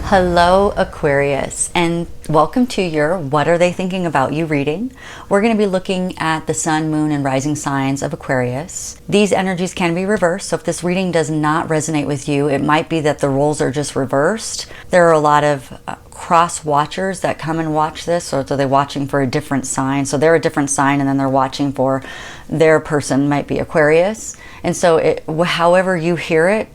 Hello Aquarius, and welcome to your What Are They Thinking About You reading. We're going to be looking at the sun, moon, and rising signs of Aquarius. These energies can be reversed, so if this reading does not resonate with you, it might be that the roles are just reversed. There are a lot of cross watchers that come and watch this, or so they're watching for a different sign. So they're a different sign and then they're watching for their person, might be Aquarius. And so however you hear it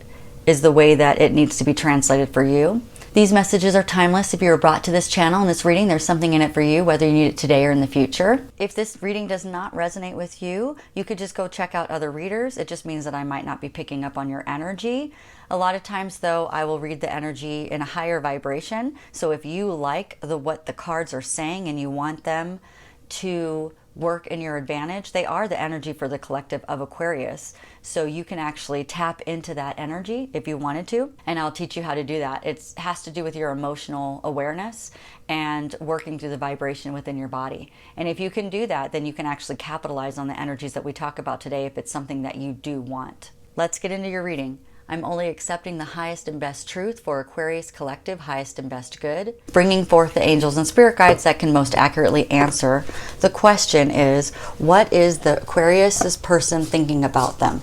is the way that it needs to be translated for you. These messages are timeless. If you were brought to this channel and this reading, there's something in it for you, whether you need it today or in the future. If this reading does not resonate with you, you could just go check out other readers. It just means that I might not be picking up on your energy. A lot of times though, I will read the energy in a higher vibration. So if you like what the cards are saying and you want them to work in your advantage, they are the energy for the collective of Aquarius. So you can actually tap into that energy if you wanted to, and I'll teach you how to do that. It has to do with your emotional awareness and working through the vibration within your body. And if you can do that, then you can actually capitalize on the energies that we talk about today if it's something that you do want. Let's get into your reading. I'm only accepting the highest and best truth for Aquarius Collective, highest and best good. Bringing forth the angels and spirit guides that can most accurately answer. The question is, what is the Aquarius's person thinking about them?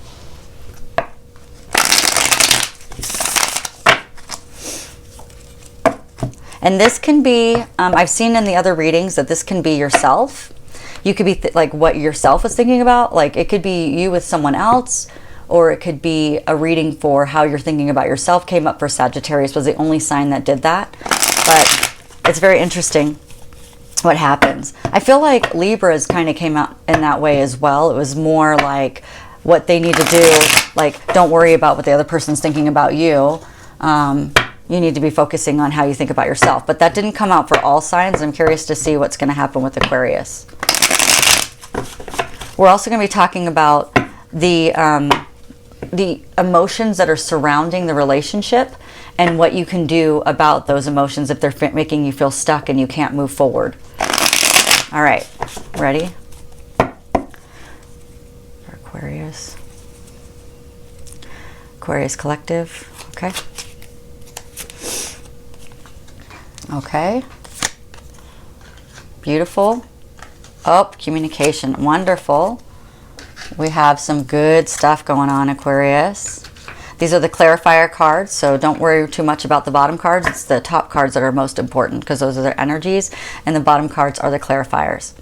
And this can be, I've seen in the other readings that this can be yourself. You could be like what yourself is thinking about. Like it could be you with someone else, or it could be a reading for how you're thinking about yourself. Came up for Sagittarius, was the only sign that did that. But it's very interesting what happens. I feel like Libras kind of came out in that way as well. It was more like what they need to do, like don't worry about what the other person's thinking about you. You need to be focusing on how you think about yourself. But that didn't come out for all signs. I'm curious to see what's going to happen with Aquarius. We're also going to be talking about the emotions that are surrounding the relationship and what you can do about those emotions if they're making you feel stuck and you can't move forward. All right, ready? For Aquarius. Aquarius Collective, okay. Okay. Beautiful. Oh, communication, wonderful. We have some good stuff going on, Aquarius. These are the clarifier cards, so don't worry too much about the bottom cards. It's the top cards that are most important because those are their energies, and the bottom cards are the clarifiers.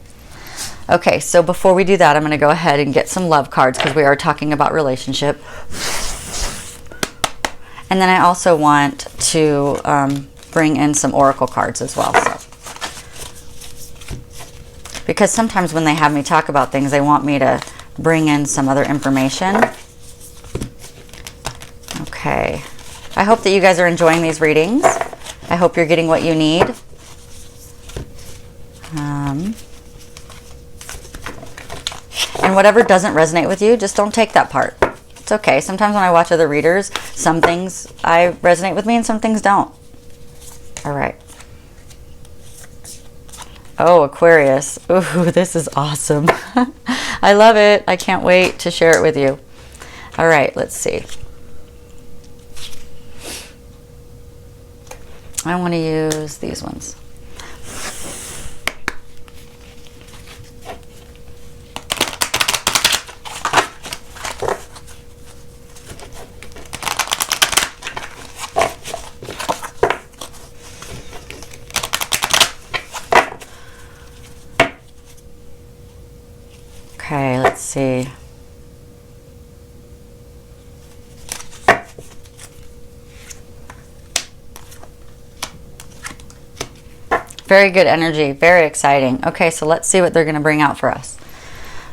Okay, so before we do that, I'm going to go ahead and get some love cards because we are talking about relationship. And then I also want to bring in some oracle cards as well. So, because sometimes when they have me talk about things, they want me to bring in some other information. Okay. I hope that you guys are enjoying these readings. I hope you're getting what you need. And whatever doesn't resonate with you, just don't take that part. It's okay. Sometimes when I watch other readers, some things resonate with me and some things don't. All right. Oh, Aquarius. Ooh, this is awesome. I love it. I can't wait to share it with you. All right, let's see. I want to use these ones. Okay, let's see. Very good energy, very exciting. Okay, so let's see what they're going to bring out for us.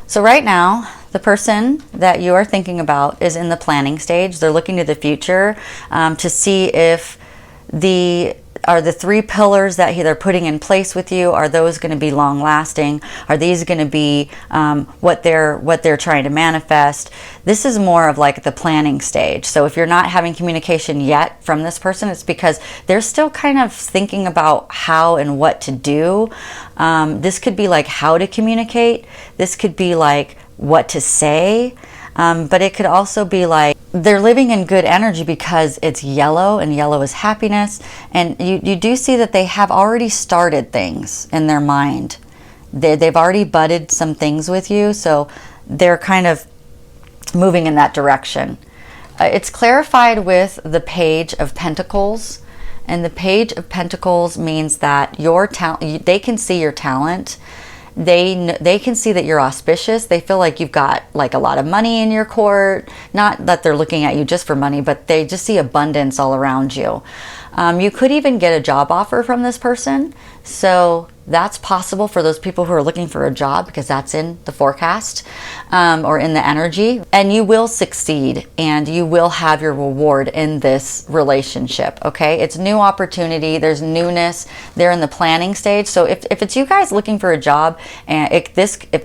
So right now, the person that you are thinking about is in the planning stage. They're looking to the future to see if the three pillars that they're putting in place with you, are those going to be long lasting? Are these going to be what they're trying to manifest? This is more of like the planning stage. So if you're not having communication yet from this person, it's because they're still kind of thinking about how and what to do. This could be like how to communicate. This could be like what to say. But it could also be like they're living in good energy because it's yellow, and yellow is happiness. And you do see that they have already started things in their mind. They've already budded some things with you, so they're kind of moving in that direction. It's clarified with the Page of Pentacles, and the Page of Pentacles means that your talent, they can see your talent. They can see that you're auspicious. They feel like you've got like a lot of money in your court. Not that they're looking at you just for money, but they just see abundance all around you. You could even get a job offer from this person. So that's possible for those people who are looking for a job, because that's in the forecast or in the energy. And you will succeed, and you will have your reward in this relationship. Okay, it's new opportunity. There's newness. They're in the planning stage. So if it's you guys looking for a job, and if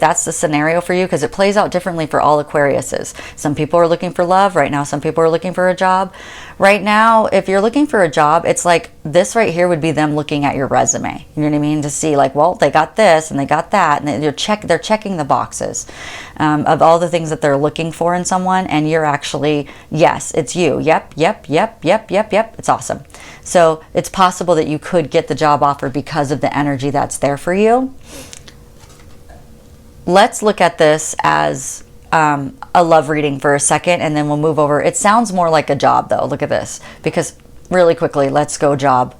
that's the scenario for you, because it plays out differently for all Aquariuses. Some people are looking for love right now. Some people are looking for a job right now. If you're looking for a job, it's like this right here would be them looking at your resume. You know what I mean? To see like, well, they got this and they got that, and they're checking the boxes of all the things that they're looking for in someone, and you're actually, yes, it's you. Yep. It's awesome. So it's possible that you could get the job offer because of the energy that's there for you. Let's look at this as a love reading for a second, and then we'll move over. It sounds more like a job though. Look at this, because really quickly, let's go job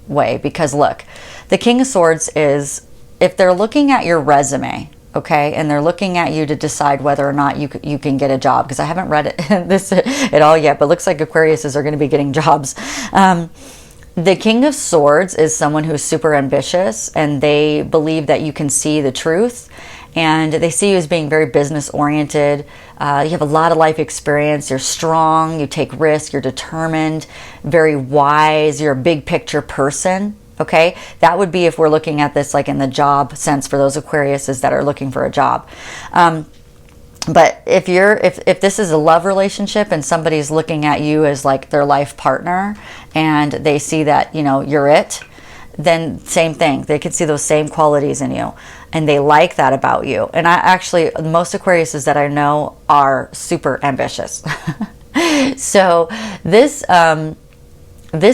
way, because look, the King of Swords is, if they're looking at your resume, okay, and they're looking at you to decide whether or not you can get a job, because I haven't read this at all yet, but looks like Aquariuses are going to be getting jobs. The King of Swords is someone who's super ambitious, and they believe that you can see the truth, and they see you as being very business oriented. You have a lot of life experience. You're strong. You take risks. You're determined, very wise. You're a big picture person. Okay, that would be if we're looking at this like in the job sense for those Aquariuses that are looking for a job. But if this is a love relationship and somebody's looking at you as like their life partner, and they see that, you know, you're it, then same thing. They could see those same qualities in you, and they like that about you. And I actually, most Aquariuses that I know are super ambitious. So this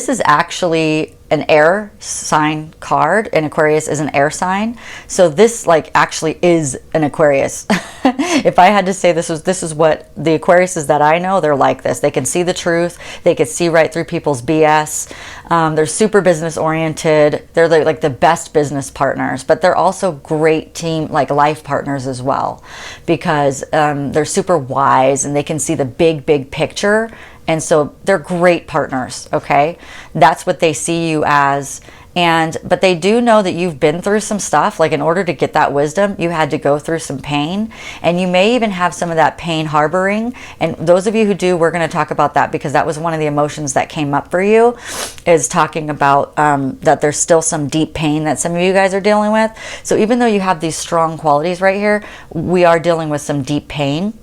is actually an air sign card, and Aquarius is an air sign. So this like actually is an Aquarius. If I had to say this is what the Aquariuses that I know, they're like this. They can see the truth. They can see right through people's BS. They're super business oriented. They're like the best business partners, but they're also great team, like life partners as well, because they're super wise and they can see the big picture. And so they're great partners, okay? That's what they see you as. But they do know that you've been through some stuff. Like in order to get that wisdom, you had to go through some pain. And you may even have some of that pain harboring. And those of you who do, we're going to talk about that, because that was one of the emotions that came up for you, is talking about that there's still some deep pain that some of you guys are dealing with. So even though you have these strong qualities right here, we are dealing with some deep pain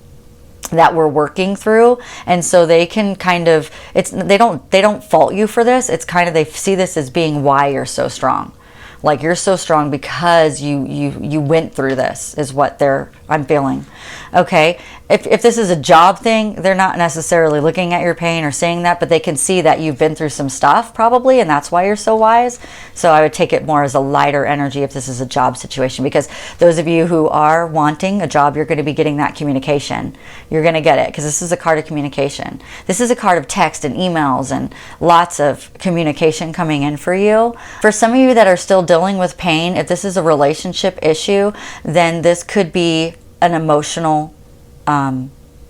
that we're working through. And so they can kind of, they don't fault you for this. It's kind of, they see this as being why you're so strong. Like you're so strong because you went through this, is what I'm feeling. Okay, if this is a job thing, they're not necessarily looking at your pain or saying that, but they can see that you've been through some stuff probably, and that's why you're so wise. So I would take it more as a lighter energy if this is a job situation, because those of you who are wanting a job, you're going to be getting that communication. You're going to get it, because this is a card of communication. This is a card of text and emails and lots of communication coming in for you. For some of you that are still dealing with pain, if this is a relationship issue, then this could be an emotional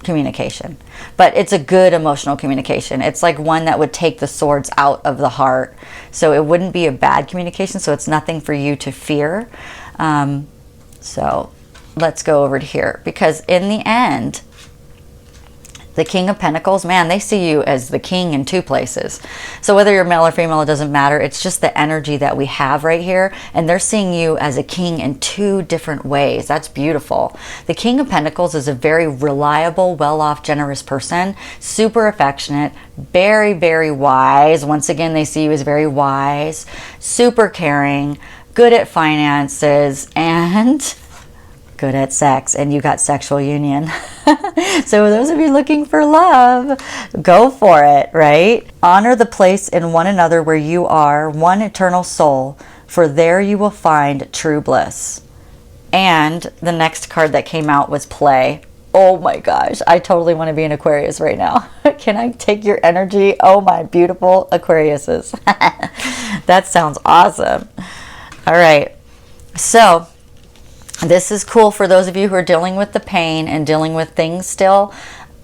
communication, but it's a good emotional communication. It's like one that would take the swords out of the heart, so it wouldn't be a bad communication, so it's nothing for you to fear. So let's go over to here, because in the end, the King of Pentacles, man, they see you as the king in two places. So whether you're male or female, it doesn't matter. It's just the energy that we have right here. And they're seeing you as a king in two different ways. That's beautiful. The King of Pentacles is a very reliable, well-off, generous person. Super affectionate, very wise. Once again, they see you as very wise, super caring, good at finances, and good at sex. And you got sexual union. So those of you looking for love, go for it, right? Honor the place in one another where you are one eternal soul, for there you will find true bliss. And the next card that came out was play. Oh my gosh, I totally want to be an Aquarius right now. Can I take your energy? Oh my beautiful Aquariuses. That sounds awesome. All right, so this is cool for those of you who are dealing with the pain and dealing with things still.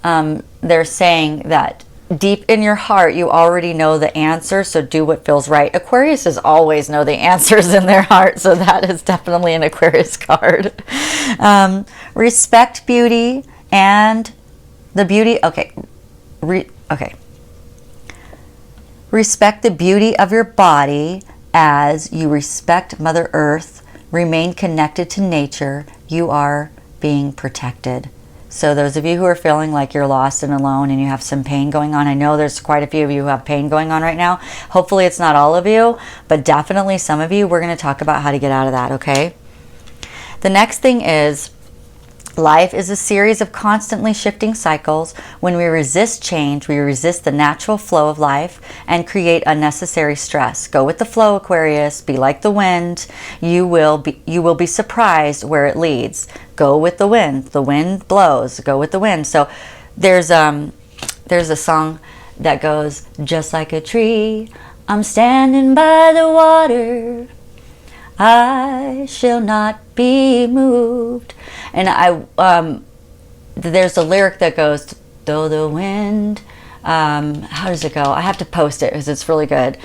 They're saying that deep in your heart, you already know the answer, so do what feels right. Aquariuses always know the answers in their heart, so that is definitely an Aquarius card. Respect beauty and the beauty. Okay. Respect the beauty of your body as you respect Mother Earth. Remain connected to nature. You are being protected. So those of you who are feeling like you're lost and alone and you have some pain going on, I know there's quite a few of you who have pain going on right now. Hopefully it's not all of you, but definitely some of you. We're going to talk about how to get out of that, okay? The next thing is, life is a series of constantly shifting cycles. When we resist change, we resist the natural flow of life and create unnecessary stress. Go with the flow, Aquarius. Be like the wind. You will be surprised where it leads. Go with the wind. The wind blows. Go with the wind. So there's a song that goes, just like a tree, I'm standing by the water. I shall not be moved. And there's a lyric that goes, though the wind, how does it go? I have to post it because it's really good.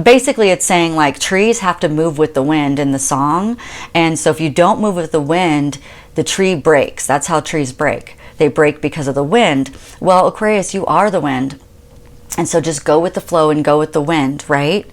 Basically, it's saying like trees have to move with the wind in the song. And so if you don't move with the wind, the tree breaks. That's how trees break. They break because of the wind. Well, Aquarius, you are the wind. And so just go with the flow and go with the wind, right?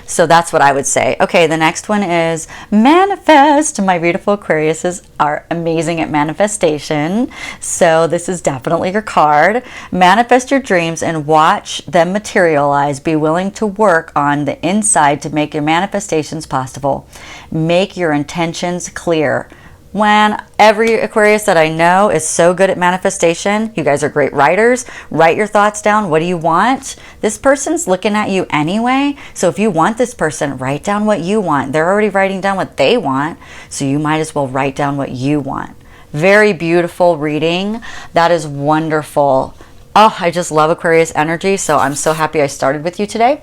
So that's what I would say. Okay, the next one is manifest. My beautiful Aquariuses are amazing at manifestation. So this is definitely your card. Manifest your dreams and watch them materialize. Be willing to work on the inside to make your manifestations possible. Make your intentions clear. When every Aquarius that I know is so good at manifestation, you guys are great writers. Write your thoughts down. What do you want? This person's looking at you anyway. So if you want this person, write down what you want. They're already writing down what they want. So you might as well write down what you want. Very beautiful reading. That is wonderful. Oh, I just love Aquarius energy. So I'm so happy I started with you today.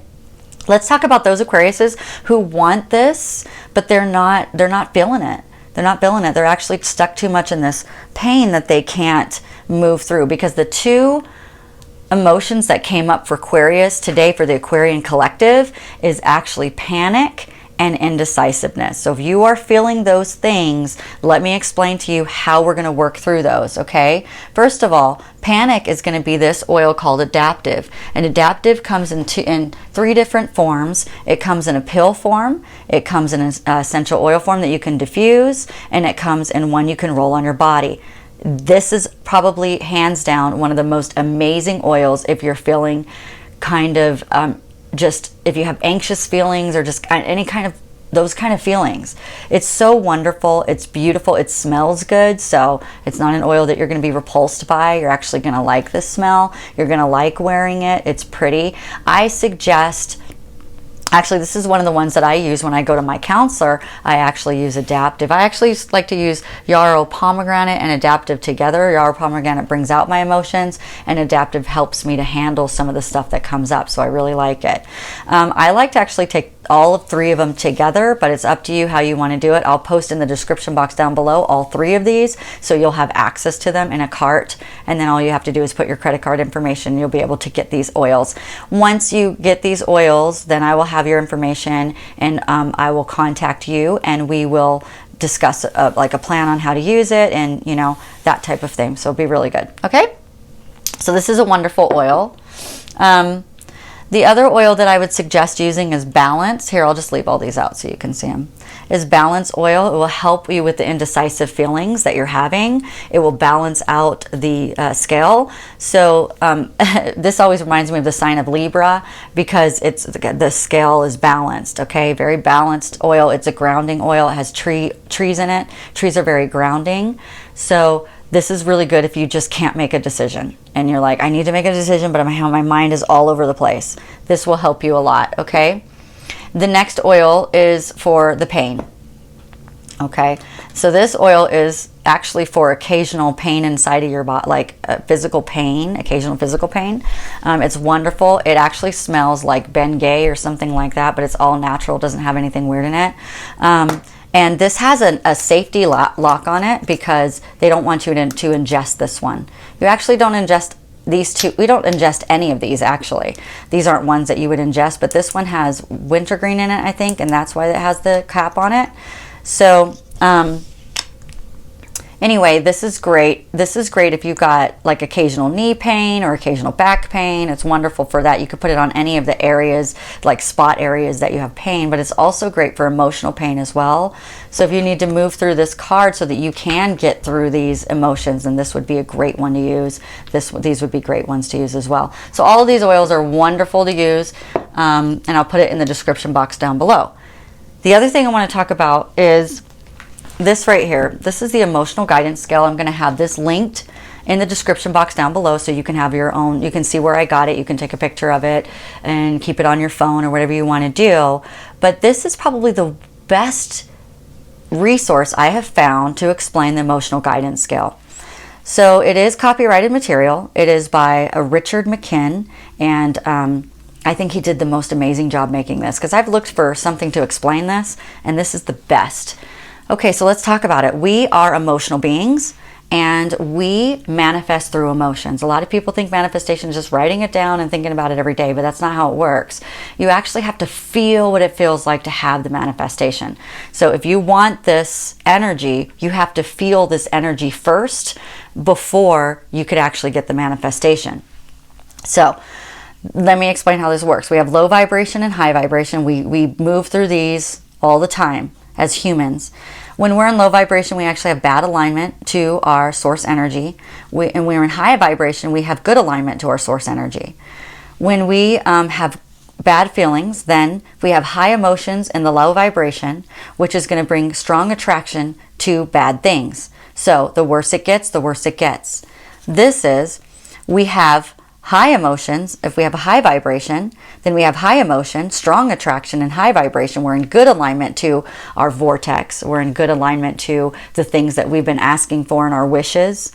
Let's talk about those Aquariuses who want this, but they're not feeling it. They're not feeling it. They're actually stuck too much in this pain that they can't move through, because the two emotions that came up for Aquarius today for the Aquarian collective is actually panic and indecisiveness. So if you are feeling those things, let me explain to you how we're going to work through those, okay? First of all, panic is going to be this oil called adaptive. And adaptive comes in three different forms. It comes in a pill form, it comes in an essential oil form that you can diffuse, and it comes in one you can roll on your body. This is probably hands down one of the most amazing oils if you're feeling kind of just if you have anxious feelings or just any kind of those kind of feelings. It's so wonderful. It's beautiful. It smells good. So it's not an oil that you're going to be repulsed by. You're actually going to like the smell. You're going to like wearing it. It's pretty. I suggest, actually, this is one of the ones that I use when I go to my counselor. I actually use adaptive. I actually like to use yarrow pomegranate and adaptive together. Yarrow pomegranate brings out my emotions, and adaptive helps me to handle some of the stuff that comes up. So I really like it. I like to actually take all of three of them together, but it's up to you how you want to do it. I'll post in the description box down below all three of these, so you'll have access to them in a cart, and then all you have to do is put your credit card information. You'll be able to get these oils. Once you get these oils, then I will have your information, and I will contact you, and we will discuss like a plan on how to use it, and you know, that type of thing. So it'll be really good. Okay, so this is a wonderful oil. The other oil that I would suggest using is Balance. Here, I'll just leave all these out so you can see them. Is Balance oil. It will help you with the indecisive feelings that you're having. It will balance out the scale. So this always reminds me of the sign of Libra, because it's the scale is balanced. Okay, very balanced oil. It's a grounding oil. It has trees in it. Trees are very grounding. So This is really good if you just can't make a decision and you're like, I need to make a decision, but my mind is all over the place. This will help you a lot, okay? The next oil is for the pain. Okay, so this oil is actually for occasional pain inside of your body, like physical pain, occasional physical pain. It's wonderful. It actually smells like Bengay or something like that, but it's all natural, doesn't have anything weird in it. And this has a safety lock on it because they don't want you to ingest this one. You actually don't ingest these two. We don't ingest any of these, actually. These aren't ones that you would ingest, but this one has wintergreen in it, I think, and that's why it has the cap on it. So anyway, this is great. This is great if you've got like occasional knee pain or occasional back pain. It's wonderful for that. You could put it on any of the areas, like spot areas that you have pain, but it's also great for emotional pain as well. So if you need to move through this card so that you can get through these emotions, then this would be a great one to use. These would be great ones to use as well. So all of these oils are wonderful to use, and I'll put it in the description box down below. The other thing I want to talk about is this right here. This is the emotional guidance scale. I'm going to have this linked in the description box down below so you can have your own, you can see where I got it, you can take a picture of it and keep it on your phone or whatever you want to do. But this is probably the best resource I have found to explain the emotional guidance scale. So it is copyrighted material. It is by Richard McKinn, and I think he did the most amazing job making this because I've looked for something to explain this, and this is the best. Okay, so let's talk about it. We are emotional beings, and we manifest through emotions. A lot of people think manifestation is just writing it down and thinking about it every day, but that's not how it works. You actually have to feel what it feels like to have the manifestation. So if you want this energy, you have to feel this energy first before you could actually get the manifestation. So let me explain how this works. We have low vibration and high vibration. We move through these all the time as humans. When we're in low vibration, we actually have bad alignment to our source energy. And when we're in high vibration, we have good alignment to our source energy. When we have bad feelings, then we have high emotions in the low vibration, which is going to bring strong attraction to bad things. So the worse it gets, the worse it gets. This is, we have high emotions. If we have a high vibration, then we have high emotion, strong attraction, and high vibration. We're in good alignment to our vortex. We're in good alignment to the things that we've been asking for in our wishes.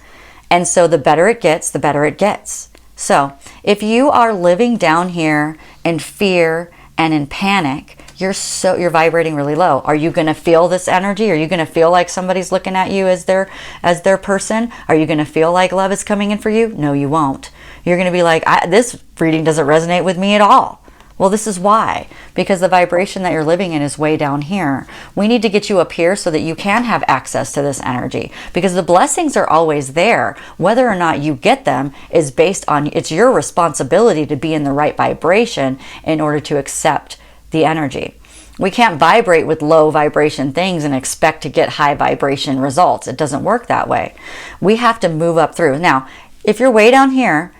And so the better it gets, the better it gets. So if you are living down here in fear and in panic, you're vibrating really low. Are you going to feel this energy? Are you going to feel like somebody's looking at you as their person? Are you going to feel like love is coming in for you? No, you won't. You're going to be like, this reading doesn't resonate with me at all. Well, this is why. Because the vibration that you're living in is way down here. We need to get you up here so that you can have access to this energy. Because the blessings are always there. Whether or not you get them is based on, it's your responsibility to be in the right vibration in order to accept the energy. We can't vibrate with low vibration things and expect to get high vibration results. It doesn't work that way. We have to move up through. Now, if you're way down here,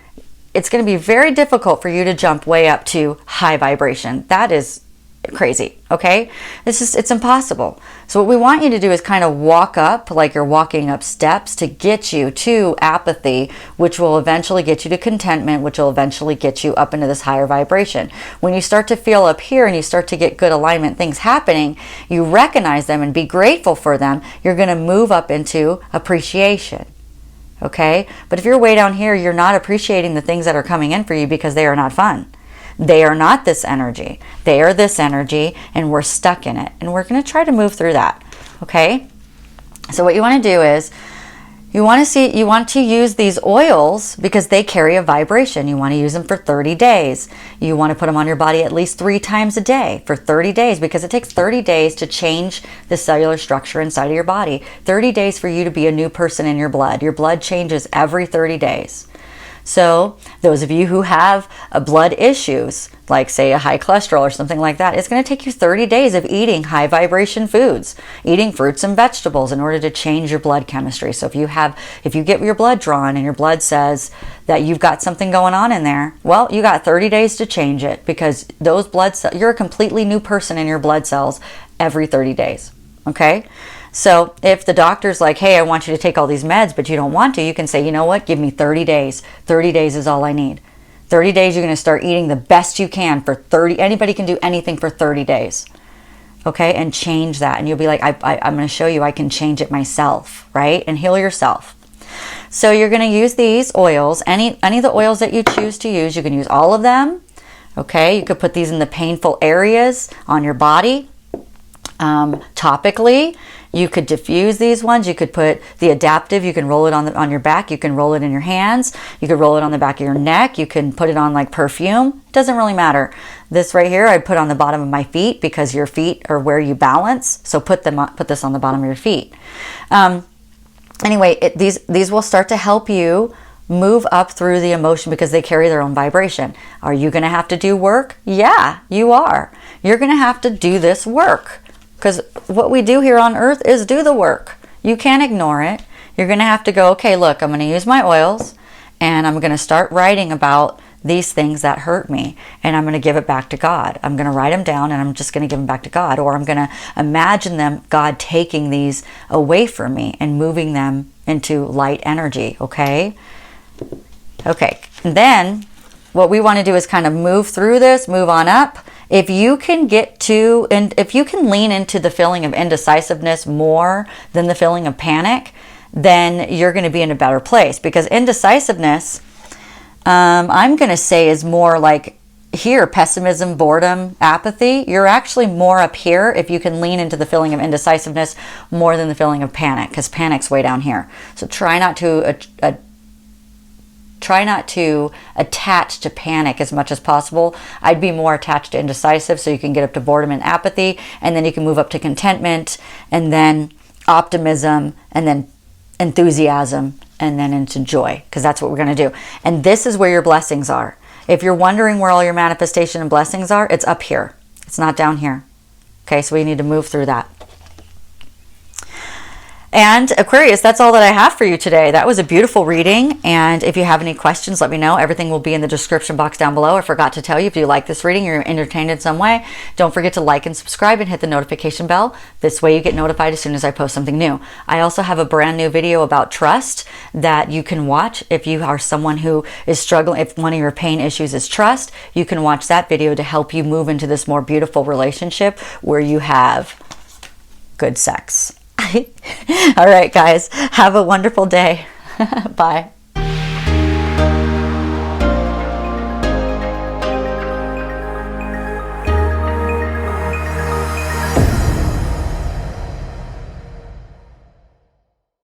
it's going to be very difficult for you to jump way up to high vibration. That is crazy, okay? It's impossible. So what we want you to do is kind of walk up like you're walking up steps to get you to apathy, which will eventually get you to contentment, which will eventually get you up into this higher vibration. When you start to feel up here and you start to get good alignment things happening, you recognize them and be grateful for them, you're going to move up into appreciation. Okay? But if you're way down here, you're not appreciating the things that are coming in for you because they are not fun. They are not this energy. They are this energy, and we're stuck in it. And we're going to try to move through that. Okay? So what you want to do is, you want to use these oils because they carry a vibration. You want to use them for 30 days. You want to put them on your body at least 3 times a day for 30 days because it takes 30 days to change the cellular structure inside of your body. 30 days for you to be a new person in your blood. Your blood changes every 30 days. So those of you who have blood issues, like say a high cholesterol or something like that, it's going to take you 30 days of eating high vibration foods, eating fruits and vegetables in order to change your blood chemistry. So if you get your blood drawn and your blood says that you've got something going on in there, well, you got 30 days to change it because those blood cells, you're a completely new person in your blood cells every 30 days. Okay? So if the doctor's like, hey, I want you to take all these meds, but you don't want to, you can say, you know what, give me 30 days. 30 days is all I need. 30 days, you're going to start eating the best you can for 30. Anybody can do anything for 30 days. Okay, and change that. And you'll be like, I'm going to show you I can change it myself, right? And heal yourself. So you're going to use these oils, any of the oils that you choose to use. You can use all of them. Okay, you could put these in the painful areas on your body. Topically, you could diffuse these ones. You could put the adaptive. You can roll it on your back. You can roll it in your hands. You could roll it on the back of your neck. You can put it on like perfume. It doesn't really matter. This right here, I put on the bottom of my feet because your feet are where you balance. So put this on the bottom of your feet. Anyway, these will start to help you move up through the emotion because they carry their own vibration. Are you going to have to do work? Yeah, you are. You're going to have to do this work because what we do here on earth is do the work. You can't ignore it. You're going to have to go, okay, look, I'm going to use my oils and I'm going to start writing about these things that hurt me and I'm going to give it back to God. I'm going to write them down and I'm just going to give them back to God, or I'm going to imagine God taking these away from me and moving them into light energy, okay? Okay, and then what we want to do is kind of move through this, move on up. If you can get to, and if you can lean into the feeling of indecisiveness more than the feeling of panic, then you're going to be in a better place. Because indecisiveness, I'm going to say, is more like here, pessimism, boredom, apathy. You're actually more up here if you can lean into the feeling of indecisiveness more than the feeling of panic, because panic's way down here. So try not to attach to panic as much as possible. I'd be more attached to indecisive, so you can get up to boredom and apathy, and then you can move up to contentment, and then optimism, and then enthusiasm, and then into joy, because that's what we're going to do. And this is where your blessings are. If you're wondering where all your manifestation and blessings are, it's up here. It's not down here. Okay, so we need to move through that. And Aquarius, that's all that I have for you today. That was a beautiful reading. And if you have any questions, let me know. Everything will be in the description box down below. I forgot to tell you, if you like this reading, you're entertained in some way, don't forget to like and subscribe and hit the notification bell. This way you get notified as soon as I post something new. I also have a brand new video about trust that you can watch if you are someone who is struggling. If one of your pain issues is trust, you can watch that video to help you move into this more beautiful relationship where you have good sex. All right, guys, have a wonderful day. Bye.